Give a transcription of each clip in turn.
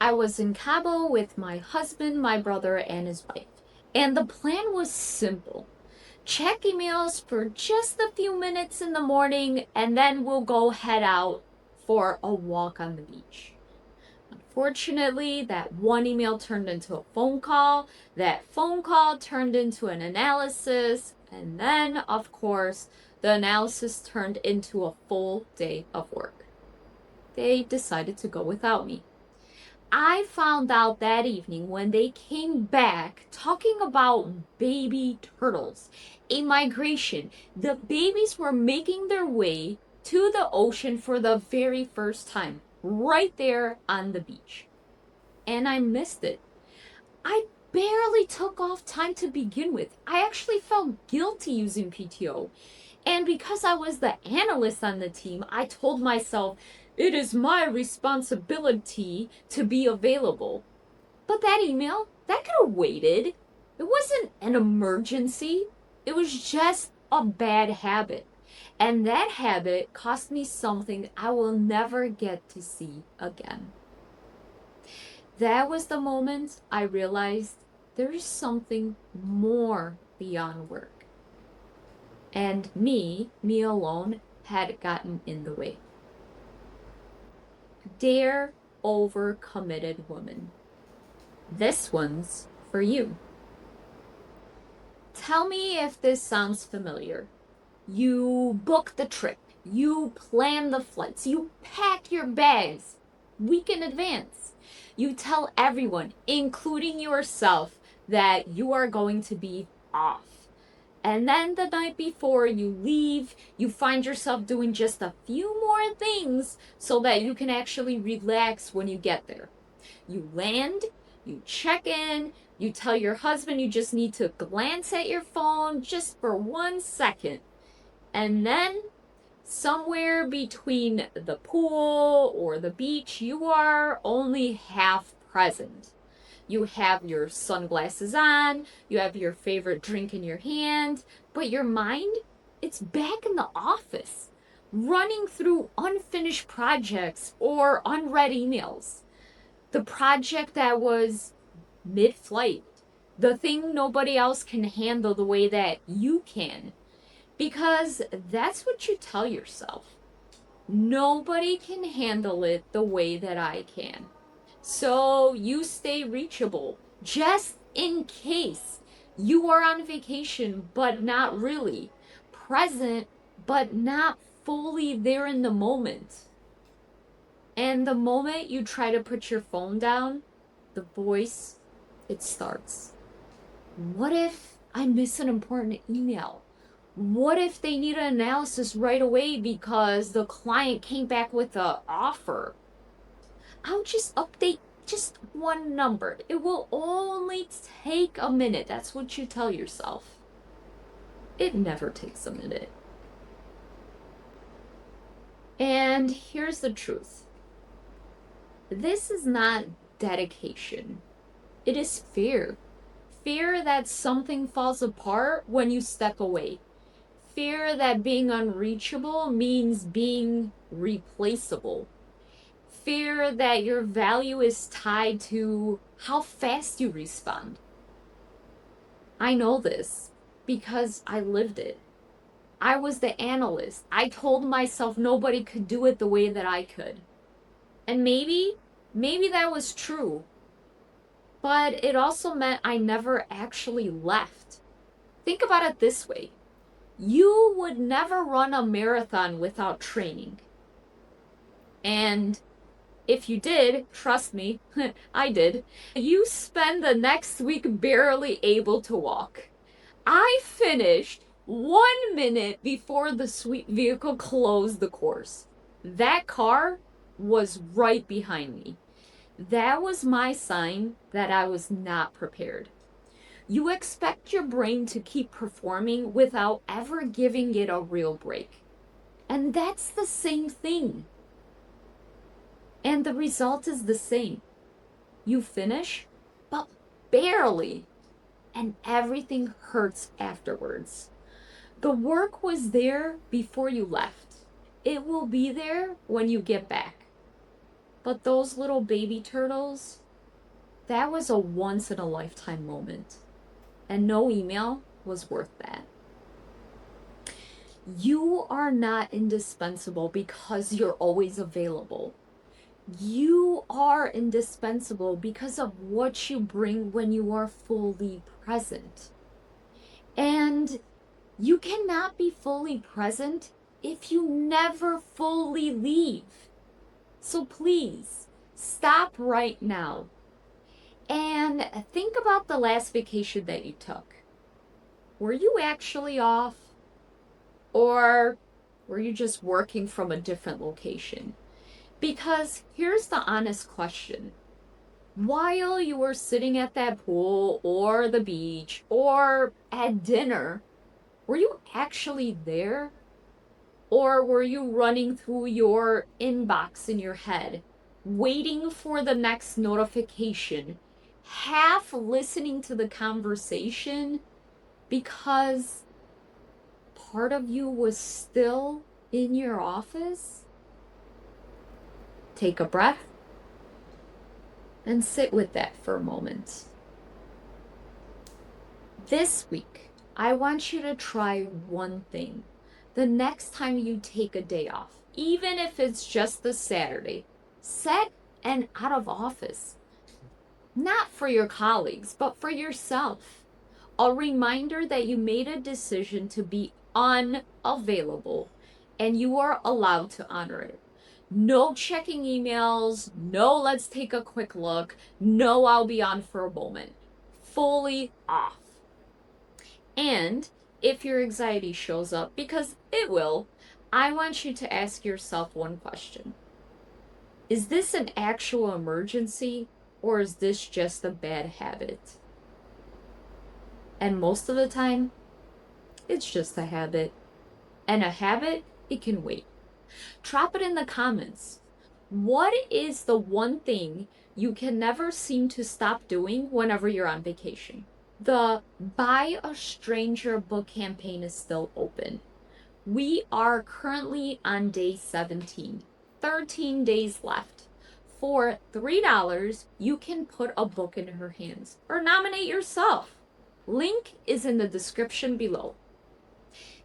I was in Cabo with my husband, my brother, and his wife. And the plan was simple. Check emails for just a few minutes in the morning, and then we'll go head out for a walk on the beach. Unfortunately, that one email turned into a phone call. That phone call turned into an analysis. And then, of course, the analysis turned into a full day of work. They decided to go without me. I found out that evening when they came back talking about baby turtles, a migration. The babies were making their way to the ocean for the very first time, right there on the beach. And I missed it. I barely took off time to begin with. I actually felt guilty using PTO. And because I was the analyst on the team, I told myself, it is my responsibility to be available. But that email, that could have waited. It wasn't an emergency. It was just a bad habit. And that habit cost me something I will never get to see again. That was the moment I realized there is something more beyond work. And me alone, had gotten in the way. Dear overcommitted woman, this one's for you. Tell me if this sounds familiar. You book the trip, you plan the flights, you pack your bags week in advance. You tell everyone, including yourself, that you are going to be off. And then the night before you leave, you find yourself doing just a few more things so that you can actually relax when you get there. You land, you check in, you tell your husband you just need to glance at your phone just for 1 second. And then, somewhere between the pool or the beach, you are only half present. You have your sunglasses on, you have your favorite drink in your hand, but your mind, it's back in the office, running through unfinished projects or unread emails. The project that was mid flight, the thing nobody else can handle the way that you can. Because that's what you tell yourself. Nobody can handle it the way that I can. So you stay reachable just in case you are on vacation, but not really. Present, but not fully there in the moment. And the moment you try to put your phone down, the voice, it starts. What if I miss an important email? What if they need an analysis right away because the client came back with an offer? I'll just update just one number. It will only take a minute. That's what you tell yourself. It never takes a minute. And here's the truth. This is not dedication. It is fear. Fear that something falls apart when you step away. Fear that being unreachable means being replaceable. Fear that your value is tied to how fast you respond. I know this because I lived it. I was the analyst. I told myself nobody could do it the way that I could. And maybe that was true. But it also meant I never actually left. Think about it this way. You would never run a marathon without training. And if you did, trust me, I did, you spend the next week barely able to walk. I finished 1 minute before the sweet vehicle closed the course. That car was right behind me. That was my sign that I was not prepared. You expect your brain to keep performing without ever giving it a real break. And that's the same thing. And the result is the same. You finish, but barely. And everything hurts afterwards. The work was there before you left. It will be there when you get back. But those little baby turtles, that was a once in a lifetime moment. And no email was worth that. You are not indispensable because you're always available. You are indispensable because of what you bring when you are fully present. And you cannot be fully present if you never fully leave. So please, stop right now and think about the last vacation that you took. Were you actually off? Or were you just working from a different location? Because here's the honest question. While you were sitting at that pool or the beach or at dinner, were you actually there? Or were you running through your inbox in your head, waiting for the next notification, half listening to the conversation because part of you was still in your office? Take a breath and sit with that for a moment. This week, I want you to try one thing. The next time you take a day off, even if it's just the Saturday, set an out of office. Not for your colleagues, but for yourself. A reminder that you made a decision to be unavailable and you are allowed to honor it. No checking emails, no let's take a quick look, no I'll be on for a moment. Fully off. And if your anxiety shows up, because it will, I want you to ask yourself one question. Is this an actual emergency or is this just a bad habit? And most of the time, it's just a habit. And a habit, it can wait. Drop it in the comments. What is the one thing you can never seem to stop doing whenever you're on vacation? The Buy a Stranger book campaign is still open. We are currently on day 17, 13 days left. For $3, you can put a book in her hands or nominate yourself. Link is in the description below.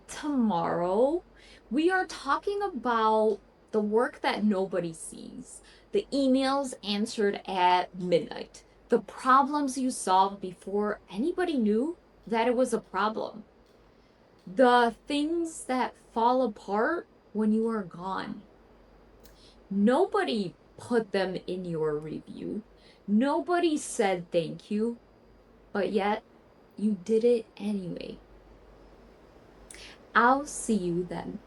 Tomorrow, we are talking about the work that nobody sees, the emails answered at midnight, the problems you solved before anybody knew that it was a problem, the things that fall apart when you are gone. Nobody put them in your review. Nobody said thank you, but yet you did it anyway. I'll see you then.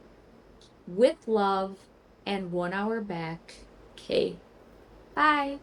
With love and 1 hour back. Okay. Bye.